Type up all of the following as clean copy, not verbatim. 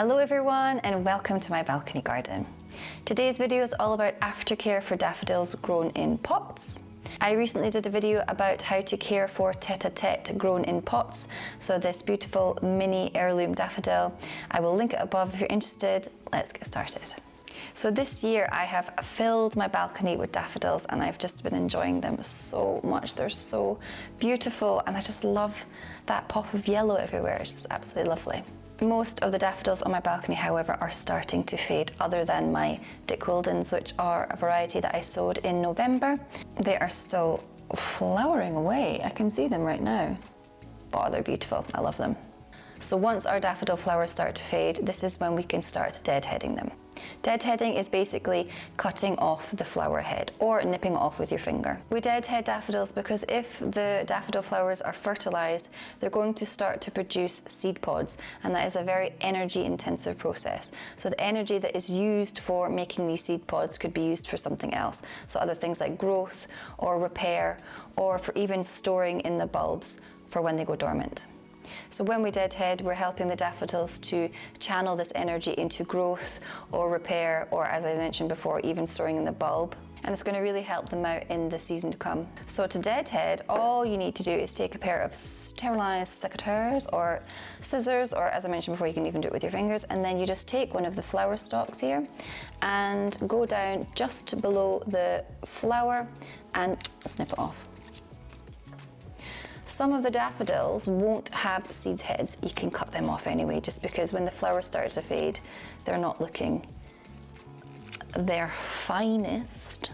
Hello everyone and welcome to my balcony garden. Today's video is all about aftercare for daffodils grown in pots. I recently did a video about how to care for Tete-a-tete grown in pots, so this beautiful mini heirloom daffodil. I will link it above if you're interested. Let's get started. So this year I have filled my balcony with daffodils and I've just been enjoying them so much. They're so beautiful and I just love that pop of yellow everywhere. It's just absolutely lovely. Most of the daffodils on my balcony, however, are starting to fade, other than my Dick Wildens, which are a variety that I sowed in November. They are still flowering away. I can see them right now. Oh, they're beautiful. I love them. So once our daffodil flowers start to fade, this is when we can start deadheading them. Deadheading is basically cutting off the flower head or nipping it off with your finger. We deadhead daffodils because if the daffodil flowers are fertilized, they're going to start to produce seed pods, and that is a very energy intensive process. So the energy that is used for making these seed pods could be used for something else. So other things like growth or repair, or for even storing in the bulbs for when they go dormant. So when we deadhead, we're helping the daffodils to channel this energy into growth or repair, or as I mentioned before, even storing in the bulb. And it's going to really help them out in the season to come. So to deadhead, all you need to do is take a pair of sterilized secateurs or scissors, or as I mentioned before, you can even do it with your fingers, and then you just take one of the flower stalks here and go down just below the flower and snip it off. Some of the daffodils won't have seed heads. You can cut them off anyway, just because when the flowers start to fade, they're not looking their finest.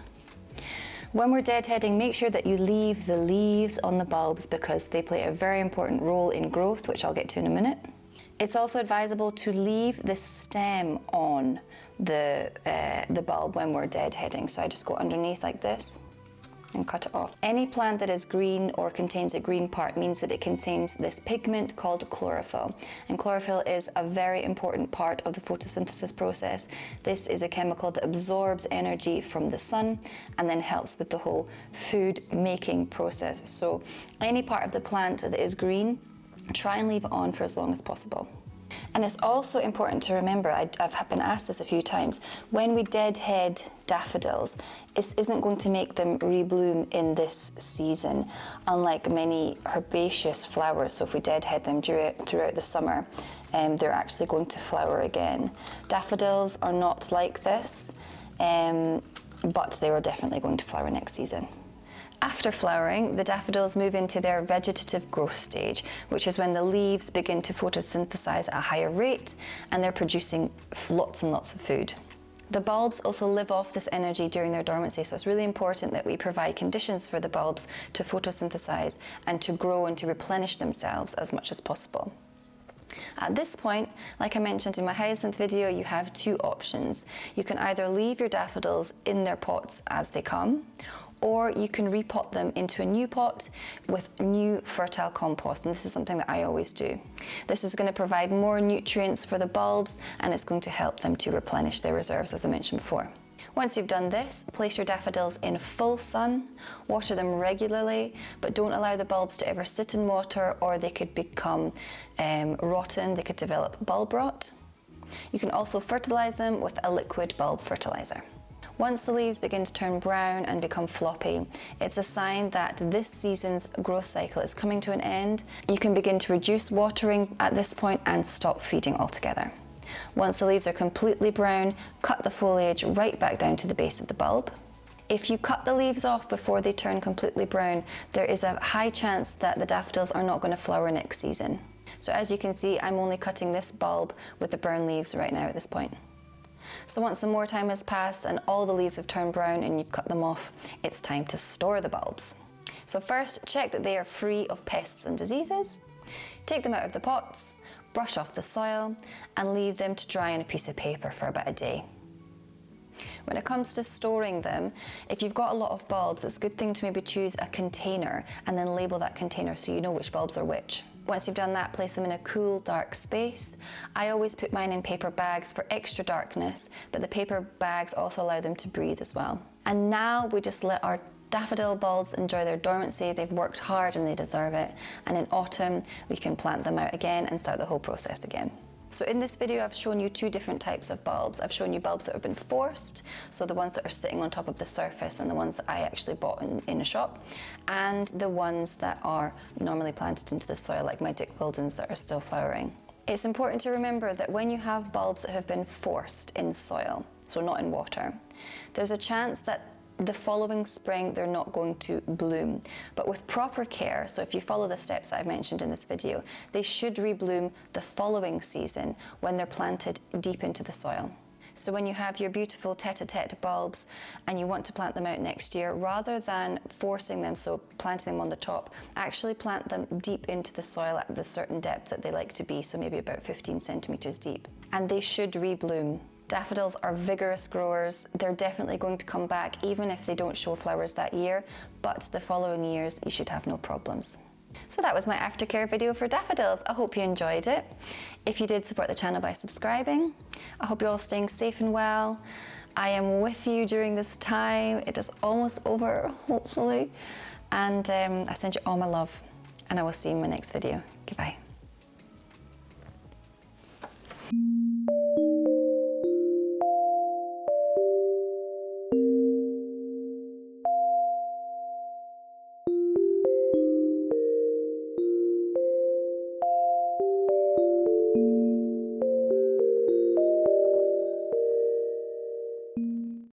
When we're deadheading, make sure that you leave the leaves on the bulbs because they play a very important role in growth, which I'll get to in a minute. It's also advisable to leave the stem on the bulb when we're deadheading. So I just go underneath like this and cut it off. Any plant that is green or contains a green part means that it contains this pigment called chlorophyll. And chlorophyll is a very important part of the photosynthesis process. This is a chemical that absorbs energy from the sun and then helps with the whole food making process. So any part of the plant that is green, try and leave it on for as long as possible. And it's also important to remember, I've been asked this a few times, when we deadhead daffodils, it isn't going to make them rebloom in this season, unlike many herbaceous flowers. So if we deadhead them throughout the summer, they're actually going to flower again. Daffodils are not like this, but they are definitely going to flower next season. After flowering, the daffodils move into their vegetative growth stage, which is when the leaves begin to photosynthesize at a higher rate and they're producing lots and lots of food. The bulbs also live off this energy during their dormancy, so it's really important that we provide conditions for the bulbs to photosynthesize and to grow and to replenish themselves as much as possible. At this point, like I mentioned in my hyacinth video, you have two options. You can either leave your daffodils in their pots as they come, or you can repot them into a new pot with new fertile compost, and this is something that I always do. This is going to provide more nutrients for the bulbs and it's going to help them to replenish their reserves, as I mentioned before. Once you've done this, place your daffodils in full sun, water them regularly, but don't allow the bulbs to ever sit in water or they could become rotten, they could develop bulb rot. You can also fertilize them with a liquid bulb fertilizer. Once the leaves begin to turn brown and become floppy, it's a sign that this season's growth cycle is coming to an end. You can begin to reduce watering at this point and stop feeding altogether. Once the leaves are completely brown, cut the foliage right back down to the base of the bulb. If you cut the leaves off before they turn completely brown, there is a high chance that the daffodils are not going to flower next season. So as you can see, I'm only cutting this bulb with the brown leaves right now at this point. So once some more time has passed and all the leaves have turned brown and you've cut them off, it's time to store the bulbs. So first, check that they are free of pests and diseases. Take them out of the pots, brush off the soil, and leave them to dry on a piece of paper for about a day. When it comes to storing them, if you've got a lot of bulbs, it's a good thing to maybe choose a container and then label that container so you know which bulbs are which. Once you've done that, place them in a cool, dark space. I always put mine in paper bags for extra darkness, but the paper bags also allow them to breathe as well. And now we just let our daffodil bulbs enjoy their dormancy. They've worked hard and they deserve it. And in autumn, we can plant them out again and start the whole process again. So in this video, I've shown you two different types of bulbs. I've shown you bulbs that have been forced, so the ones that are sitting on top of the surface and the ones that I actually bought in a shop, and the ones that are normally planted into the soil, like my Dick Wildens that are still flowering. It's important to remember that when you have bulbs that have been forced in soil, so not in water, there's a chance that the following spring they're not going to bloom. But with proper care, so if you follow the steps that I've mentioned in this video, they should rebloom the following season when they're planted deep into the soil. So when you have your beautiful Tete-a-tete bulbs and you want to plant them out next year, rather than forcing them, so planting them on the top, actually plant them deep into the soil at the certain depth that they like to be, so maybe about 15 centimeters deep. And they should rebloom. Daffodils are vigorous growers. They're definitely going to come back even if they don't show flowers that year, but the following years you should have no problems. So that was my aftercare video for daffodils. I hope you enjoyed it. If you did, support the channel by subscribing. I hope you're all staying safe and well. I am with you during this time. It is almost over, hopefully. And I send you all my love, and I will see you in my next video. Goodbye.